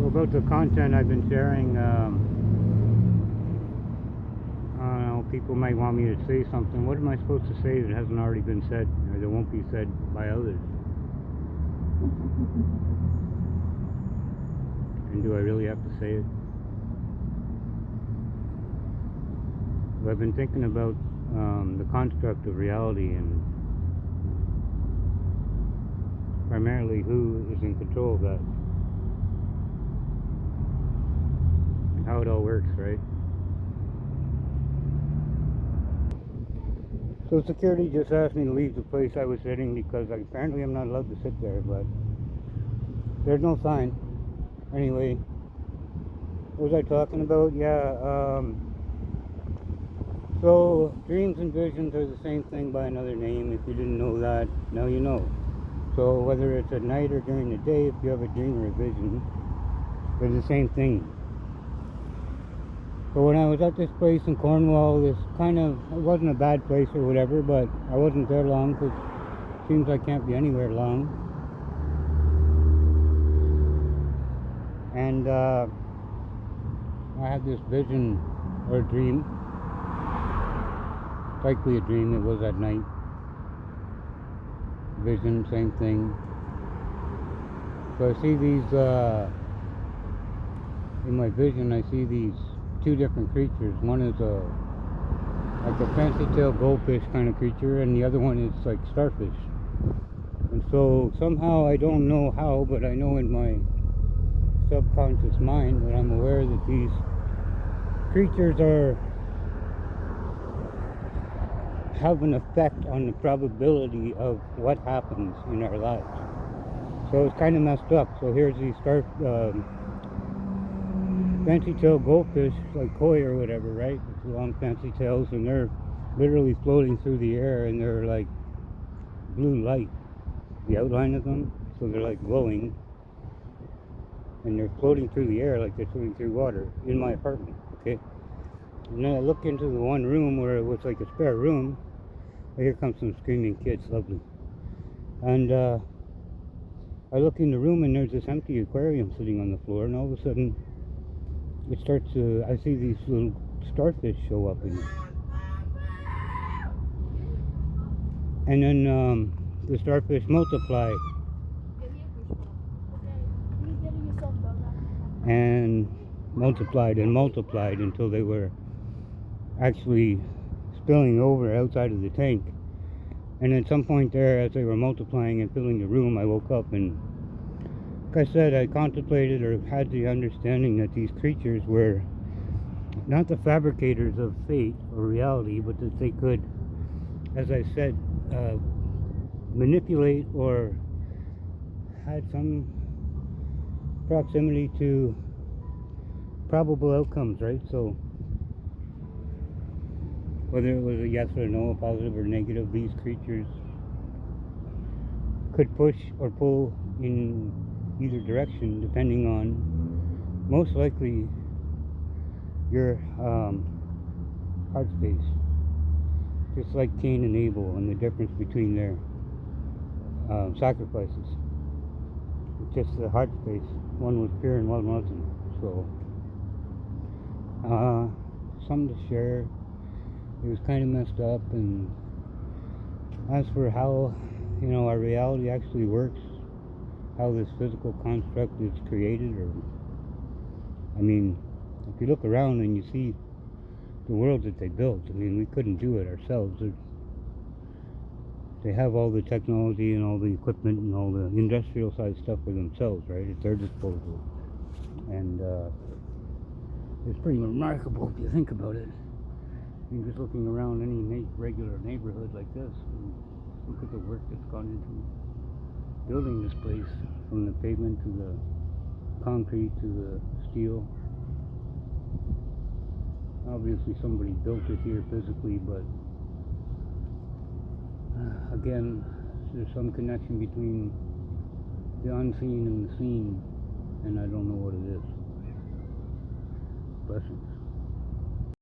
So about the content I've been sharing, I don't know, people might want me to say something. What am I supposed to say that hasn't already been said, or that won't be said by others? And do I really have to say it? Well, I've been thinking about the construct of reality and primarily who is in control of that. And how it all works, right? So security just asked me to leave the place I was sitting because apparently I'm not allowed to sit there, but there's no sign. Anyway, what was I talking about? Yeah, so dreams and visions are the same thing by another name. If you didn't know that, now you know. So whether it's at night or during the day, if you have a dream or a vision, they're the same thing. So when I was at this place in Cornwall, it wasn't a bad place or whatever, but I wasn't there long because it seems I can't be anywhere long. And I had this vision or dream. Likely a dream, it was at night. Vision, same thing. So I see these, in my vision I see these two different creatures. One is like a fancy-tailed goldfish kind of creature, and the other one is like starfish. And so somehow, I don't know how, but I know in my subconscious mind that I'm aware that these creatures have an effect on the probability of what happens in our lives. So it's kind of messed up. So here's these fancy-tailed goldfish, like koi or whatever, right? With long fancy tails, and they're literally floating through the air, and they're like blue light, the outline of them. So they're like glowing, and they're floating through the air like they're floating through water in my apartment, okay? And then I look into the one room where it was like a spare room. Here comes some screaming kids, lovely. And I look in the room, and there's this empty aquarium sitting on the floor, and all of a sudden it starts to, I see these little starfish show up in it. And then the starfish multiply and multiplied and multiplied until they were actually spilling over outside of the tank. And at some point there, as they were multiplying and filling the room, I woke up, and like I said, I contemplated or had the understanding that these creatures were not the fabricators of fate or reality, but that they could, as I said, manipulate or had some proximity to probable outcomes, right? So whether it was a yes or no, a positive or negative, these creatures could push or pull in either direction depending on, most likely, your heart space. Just like Cain and Abel and the difference between their sacrifices. It's just the heart space. One was pure and one wasn't. So something to share. It was kind of messed up. And as for how, our reality actually works, how this physical construct is created, or if you look around and you see the world that they built, we couldn't do it ourselves. They have all the technology and all the equipment and all the industrial side stuff for themselves, right? At their disposal. And it's pretty remarkable if you think about it. Just looking around any regular neighborhood like this, and look at the work that's gone into building this place, from the pavement to the concrete to the steel. Obviously somebody built it here physically, but again, there's some connection between the unseen and the seen, and I don't know what it is. Blessings.